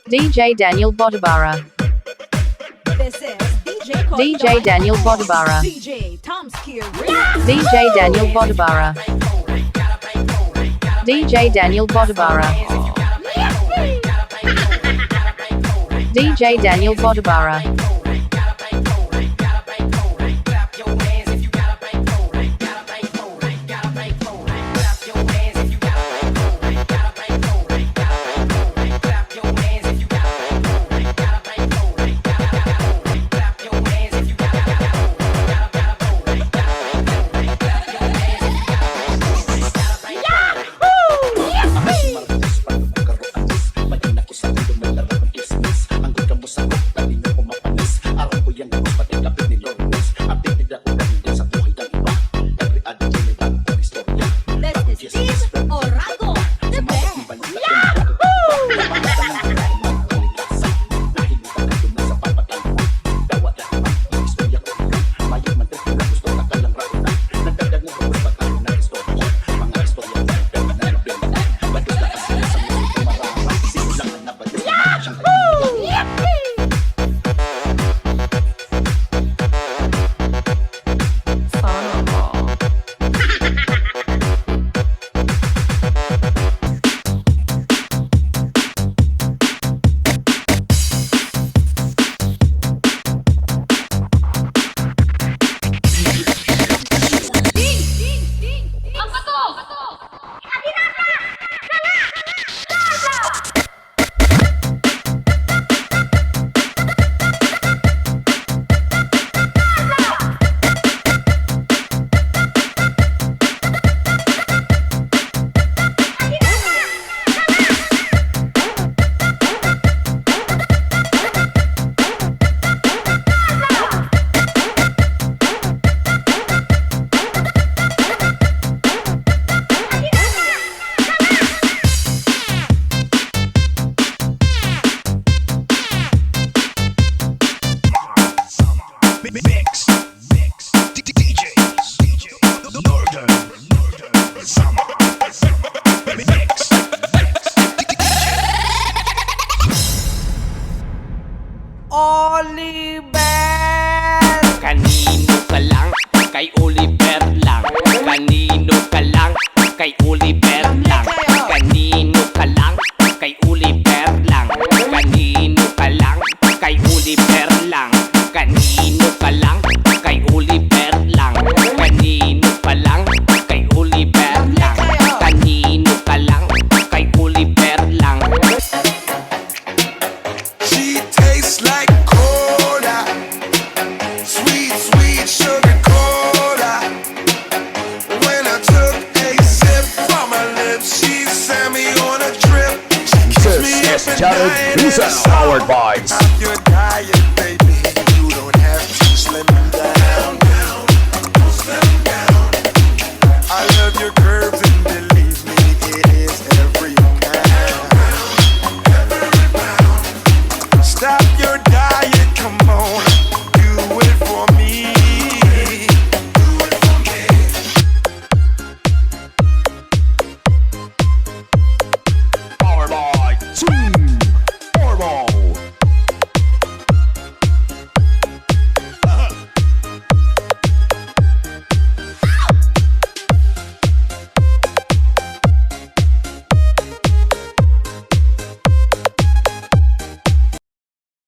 DJ Daniel Bodabara. This is DJ Daniel Bodabara. DJ Tomski. DJ Daniel Bodabara. DJ Daniel Bodabara. DJ Daniel Bodabara. Oliver! Kanino ka lang? Kay Oliver lang. Kanino ka lang? Kay Oliver lang. Kanino ka lang? Kay Oliver lang. Kanino ka lang? Kay Oliver lang. Kanino ka lang? Kay Oliver lang. Kanino ka lang? Kay Oliver lang. Kanino ka lang? Kay Oliver lang. She tastes like cola, sweet, sweet sugar cola. When I took a sip from her lips, she sent me on a trip. She kissed me up at night and Powered by your